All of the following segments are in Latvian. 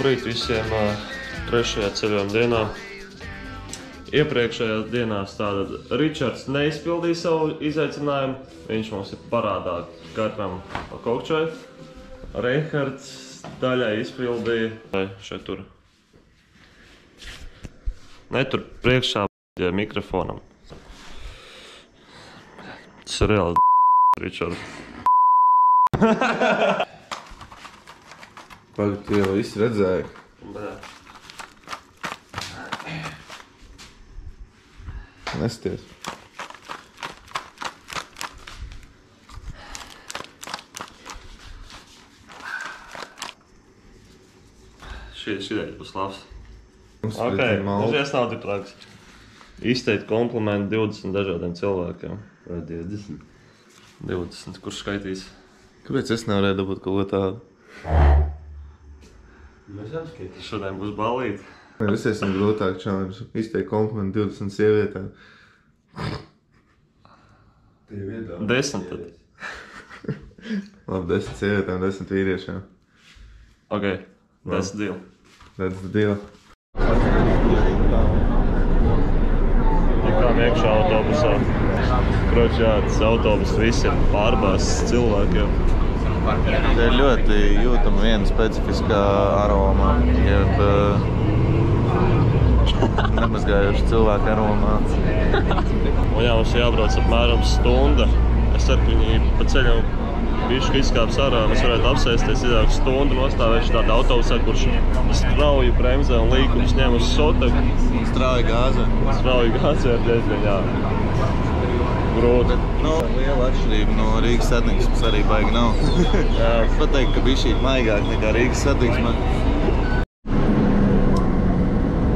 Labrīt visiem trešajā ceļojuma dienā. Iepriekšējās dienās tātad Ričards neizpildīja savu izaicinājumu. Viņš mums ir parādā katram pa kokčai. Reihards daļai izpildīja. Vai šeit tur? Netur priekšā mikrofonam. Tas ir reāli Ričards. Pagad, tu jau visu redzēji. Nesties. Šitais būs labs. Ok, dažies nav tik traks. Izteikt komplimentu 20 dažādiem cilvēkiem. Vai 20? 20, kurš skaitīs? Kāpēc es nevarēju dabūt kaut ko tādu? Mēs apskaitām. Šodien būs ballīti. Visi esam grūtāk challenge. Izteikt komplimentu 20 sievietēm. 10 tad. Labi, 10 sievietēm, 10 vīriešiem. Ok, that's the deal. That's the deal. Tikām iekšā autobusā. Kroč, jā, tas autobus visiem pārbāzs cilvēkiem. Te ir ļoti jūtama viena specifiskā aroma, jeb nemazgājuši cilvēku aromā. Un jā, mums jābrauc apmēram stunda. Es ceru, ka viņi pa ceļam bišķi izkāps ārā, mēs varētu apsēsties izāk stundu nostāvējuši tādu autobusā, kurš strauji bremzē un līkums ņem uz sotaku. Strauji gāze. Strauji gāze ir diezgan, jā. Grūti. Liela atšķirība no Rīgas satiksmes arī baigi nav. Pateikt, ka bišķīt maigāk nekā Rīgas satiksme.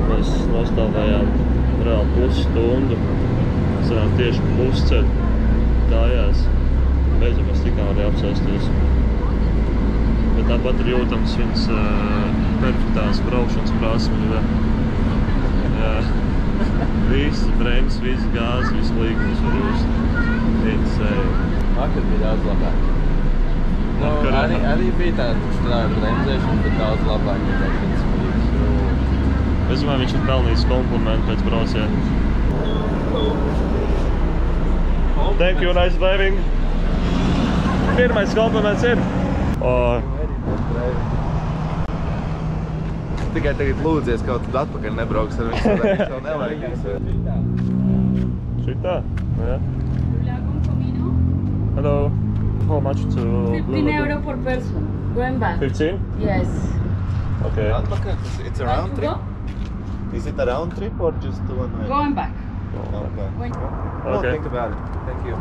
Mēs nostāvējām reāli pusstundu. Mēs varām tieši pusceļu kājās. Beidzot mēs tikām arī apsēsties. Bet tāpat ir jūtams viņas perfektās braukšanas prasmes. Viss bremzes, viss gāzes, viss līgums var just. Vakar bija daudz labāk. Arī bija tāda strāva bremzēšana, bet daudz labāk nekā tas brīdis. Es domāju, viņš ir pelnījis komplimentu pēc brauciena. Thank you, nice driving. Pirmais kompliments ir. Tikai tagad lūdzies kaut tad atpakaļ nebrauks ar visu, tad viņš jau nevajag. Šitā? Jā. Hello. How much to 15 euro per person. Going back. 15? Yes. Okay. Atpakaļ? It's a round trip? Is it a round trip or just one way? Going back. Okay. Okay. Think about it. Thank you.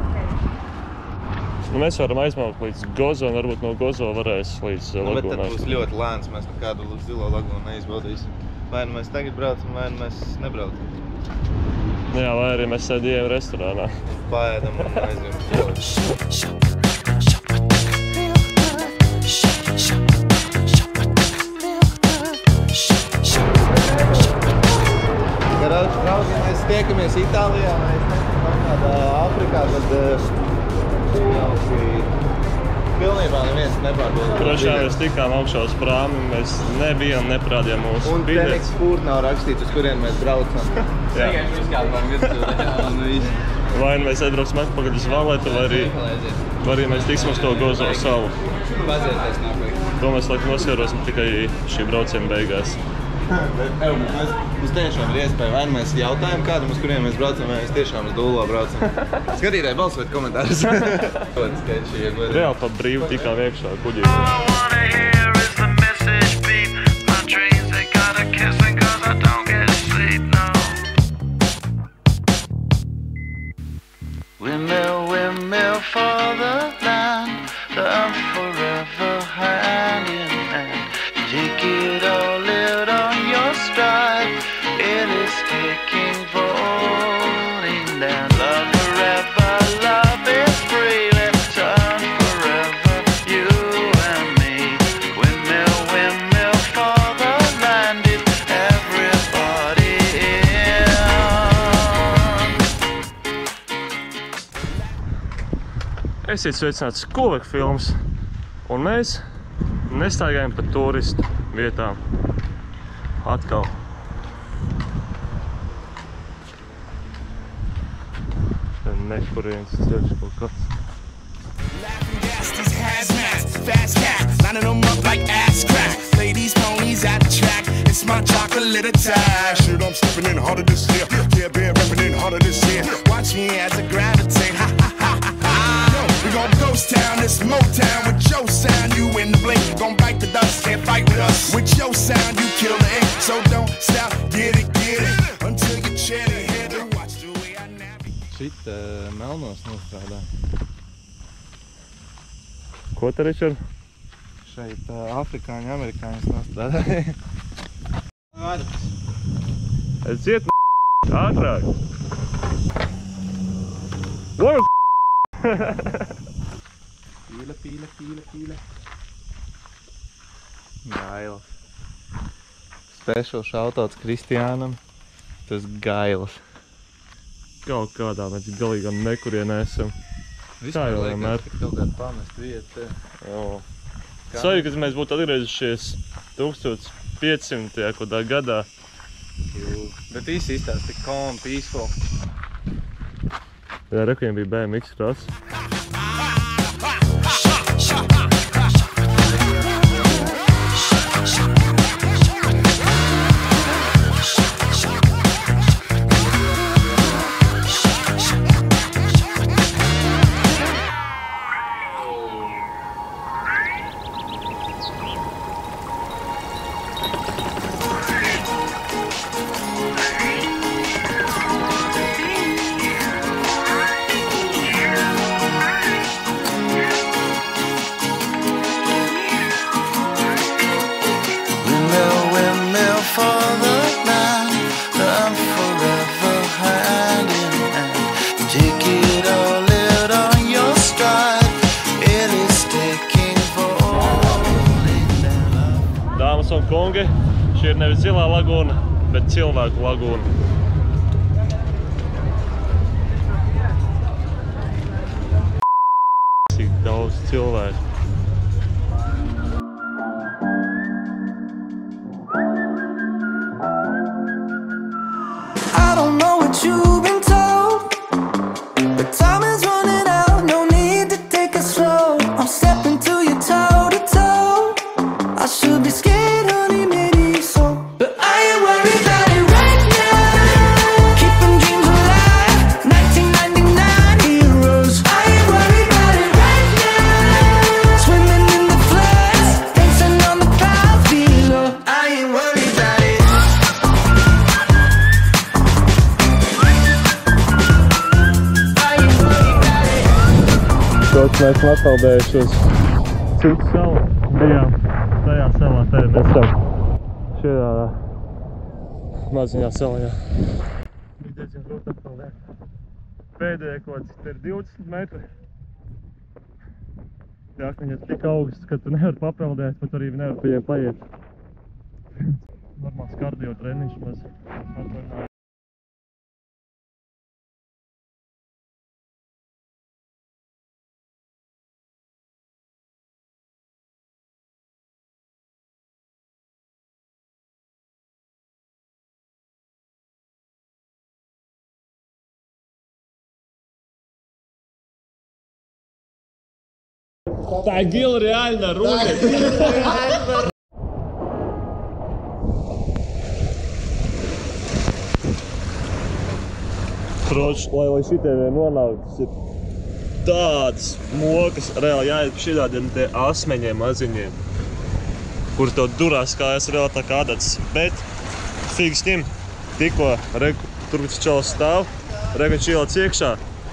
Nu, mēs varam aizmaukt līdz Gozo, un varbūt no Gozo varēs līdz lagūnai. Bet tad būs ļoti lēns, mēs nekādu zilo lagūnu neizbaudīsim. Vai nu mēs tagad braucam, vai nu mēs nebraucam. Nu jā, vai arī mēs sēdījām restorānā. Paēdam un aizjām uz Draugi, mēs tiekamies Itālijā, mēs nekam kādā Āfrikā, tad pilnībā neviens nepārbilda. Krošā mēs tikām augšā uz prāmi, mēs nebijām, neprādījām mūsu biļetes. Un te nekas kur nav rakstīts, uz kurien mēs braucam. Vienkārši uzkāpām virsū. Vai mēs aizbrauksim atpakaļ uz Valletu, vai arī mēs tiksim uz to Gozo salu. Bazēties nākotnē. To mēs laikam noskarosim tikai šī brauciena beigās. Mums tiešām ir iespēja, vai mēs jautājam kādam, uz kuriem mēs braucam, vai mēs tiešām uz Dūlo braucam. Skatītāji, balsot komentārus. Reāli pa brīvu tikām iekšā kuģī. Windmill, windmill for the land, love forever hand in hand. Take it all, live on your stride. It is taking, falling down. Love forever, love. Esiet sveicināti Skuveka filmas, un mēs nestaigājam pa turistu vietām. Atkal. Nekurienes ceļš kaut kāds. Laughing gas, these hazmats, fast cats, lining them up like ass crack. Ladies, ponies at the track, it's my chocolate attack. Shit, I'm stepping in harder this year. Yeah, been repping in harder this year. Watch me as I gravitate, ha ha ha ha ha. Yo, we gon' ghost town, this Motown with your sound. You in the blink, gon' bite the dust, can't fight with us. With your sound, you kill the ink, so don't stop, get it, until you chat it, head and watch the way I navigate. Šita melnos nostrādā. Ko te, Ričard? Šeit afrikāņi, amerikāņas nostrādā. Aiziet, ātrāk! Varu, Pīle. Gailas. Special shoutouts Kristiānam. Tas gailas. Kaut kādā mēs galīgi nekurienē esam. Tā jau vienmēr. Kaut kāda pamest vieta. Sajūta, ka mēs būtu atgriezušies 1500. Kādā gadā. Bet visi izstāsta tik calm, peaceful. Jā, rekiem bija BMX krāts. Dāmas un kungi, šī ir nevis zilā lagūna, bet cilvēku lagūna. Cik daudz cilvēku. I don't know what you've been told, but time is running out, no need to take it slow. I'm stepping to you toe to toe. I should be scared, honey, maybe so, but I ain't worried about it right now. Keeping dreams alive, 1999 heroes. I ain't worried about it right now. Swimming in the floods, dancing on the clouds below. I ain't worried about it. Kaut mēs atpaldējuši uz citu salu. Bijām tajā salā, tajā mēs esam. Šajā maziņā salā. Bija diezgan grūti atpaldēt. Pēdējā kaut cik ir 20 metri. Jā, akmeņi ir tik augsts, ka tu nevar papeldēt, pat arī nevar pie viņiem paiet. Normāls kardio treniņš mēs atvainājām. Tā ir gila reāļna ruļa. Kroč, lai šitie nonāk, tas ir tādas mokas, reāli jāiet pie šitādiem te asmeņiem maziņiem, kur tev durās kājas reāli tā kā adats. Bet figs ņem, tikko tur viņš čalis stāv, viņš ielāc iekšā,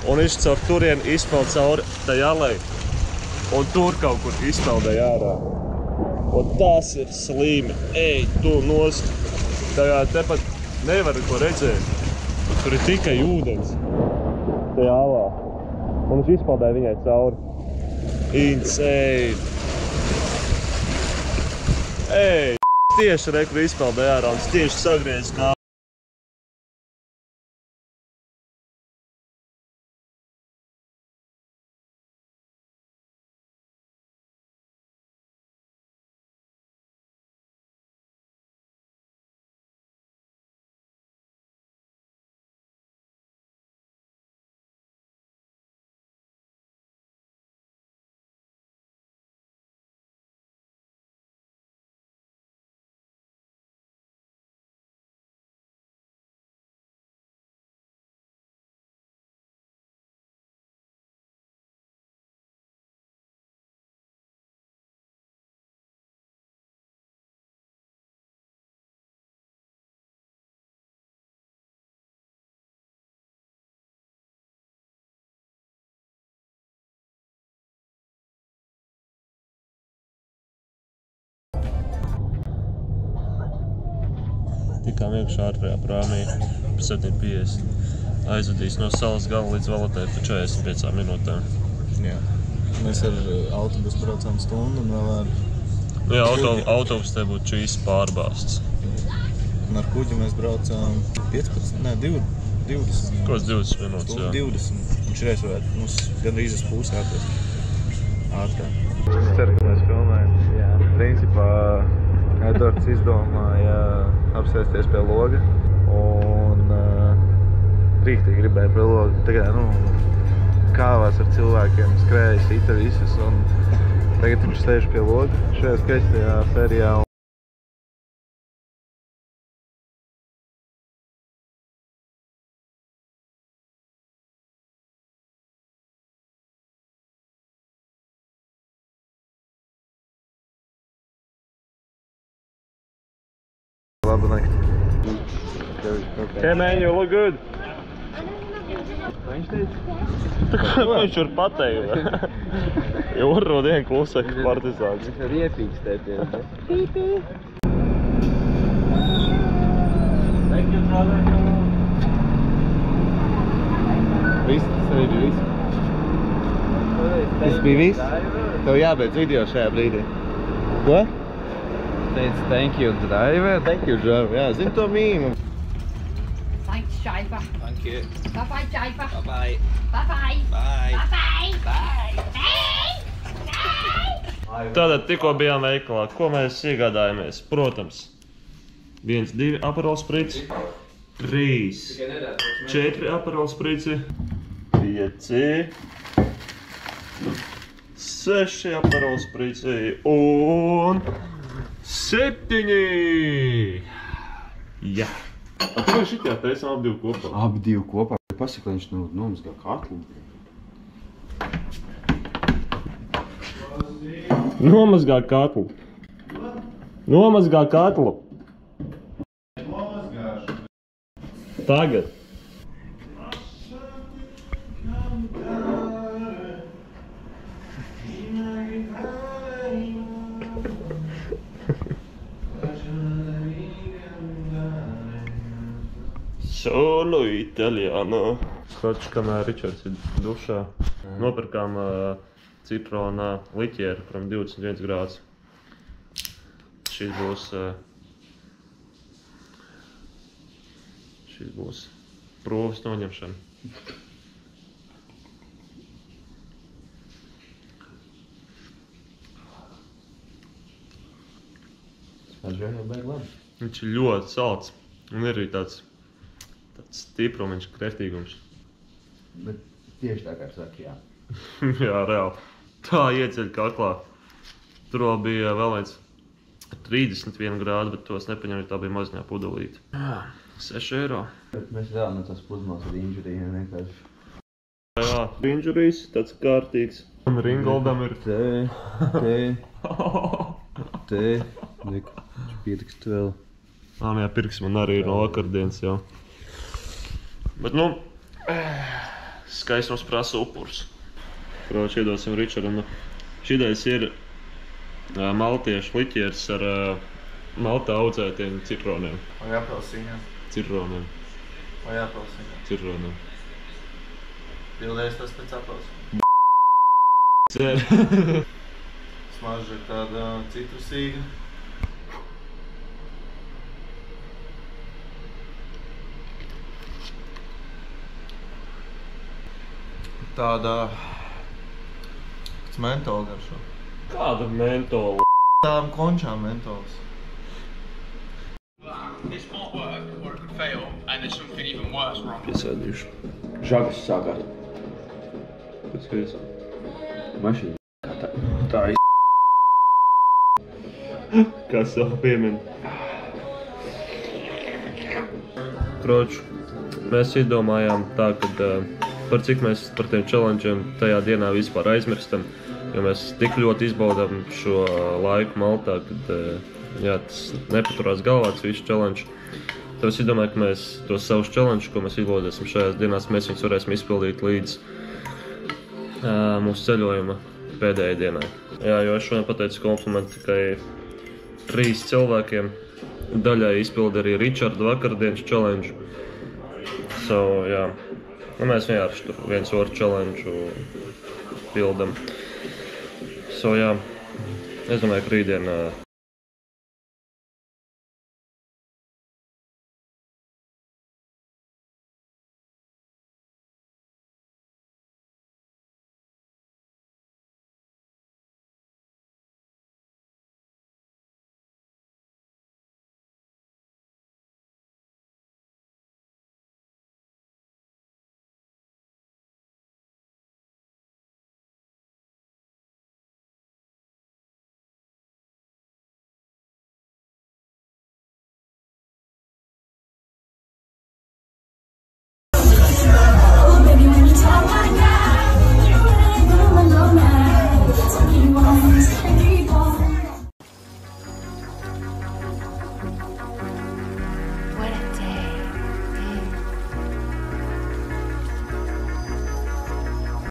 un viņš caur turien izpeld cauri tai alai. Un tur kaut kur izpeldēja ārā. Un tas ir slīmi. Ej, tu nost. Tajā tepat nevar ko redzēt. Tur ir tikai ūdens. Tajā alā. Un viņš izpeldēja viņai cauri. Insane. Ej, tieši kur izpeldēja ārā. Un tieši sagriez kā. Iekām iekšā ārējā prāmī par 7,50. Aizvadīs no salas gala līdz Valetē pa 45 minūtēm. Jā. Mēs ar autobusu braucām stundu un vēl ar... Jā, autobus te būtu šīs pārbāsts. Un ar kuģi mēs braucām 15, ne, 20. Kāds 20 minūtes, jā. 20. Un šreiz varētu mums gandrīz uz pusi ātrāk. Es ceru, ka mēs filmējam. Jā. Principā Edvards izdomāja apsēsties pie loga un rīktīgi gribēja pie loga. Tagad, kāvās ar cilvēkiem, skrēja, sita visus un tagad viņš sēž pie loga šajā skaistajā ferijā. Labu nakti. Hey man, you look good. Viņš var pateikt. Jūro dienu klusāk partizāns. Viņš var iepīkstēties. Thank you, brother. Viss, tas arī bija viss. Tas bija viss? Tev jābeidz video šajā brīdī. Ko? Teicu, thank you, driver. Thank you, driver. Jā, zini to mīmu. Thanks, driver. Thank you. Bye-bye, driver. Bye-bye. Bye-bye. Bye. Bye-bye. Bye. Tātad tikko bijām veikalā. Ko mēs iegādājamies? Protams, 1, 2 Aperol Spritz, 3, 4 Aperol Spritzi, 5, 6 Aperol Spritzi un 7! Jā. Kāpēc šitā taisam ap 2 kopā? Abi 2 kopā. Pasaka, lai viņš nomazgā katlu. Nomazgā katlu. Nomazgā katlu. Tagad. Solo italiano. Skoč, kamēr Ričards ir dušā, nopirkām citrona liķieru, kuram 21 grāds. Šis būs prūves noņemšana. Smaržēja baigi labi. Viņš ir ļoti salds un ir arī tāds stiprumiņš, kreftīgums. Bet tieši tā kā saka, jā. Jā, reāli. Tā ieceļ kaklā. Tur vēl bija vēl viens 31 grādi, bet tos nepaņem, tā bija maziņā pudelīte. 6 eiro. Bet mēs vēl no tās pludmales ar inžurījiem vienkārši. Jā, inžurijas, tāds kārtīgs. Un Ringoldam ir Te. Liku, pietikst vēl. Jā, pirks man arī ir no vakardienas jau. Bet, skaistums prasa upurs. Kroči, iedosim Ričardam. Šidais ir maltiešu liķieris ar maltā audzētiem citroniem. Vai apelsīniem? Citroniem. Vai apelsīniem? Citroniem. Pildēs tas pēc apelsīniem. Smarža ir tāda citrusīga. Tāda... Pēc mentola garšo. Kāda mentola? Tādām končām mentols. This won't work, or it could fail, and there's something even worse wrong. Piesēdīšu. Žagas sākāt. Pēc skaits. Mašīna. Tā Kā sev piemin. Kroču, mēs izdomājām tā, ka par cik mēs par tiem challenge'iem tajā dienā vispār aizmirstam, jo mēs tik ļoti izbaudām šo laiku Maltā, kad tas nepaturās galvā tas visu challenge. Tad es izdomāju, ka mēs tos savus challenge, ko mēs izbaudēsim šajās dienās, mēs viņus varēsim izpildīt līdz mūsu ceļojuma pēdējai dienai. Jā, jo es šodien pateicu komplimentu tikai 3 cilvēkiem, daļai izpilda arī Richarda vakardienas challenge. So, jā. Nu, mēs vienkārši tur viens otru challenge pildam. So, jā. Es domāju, ka rītdien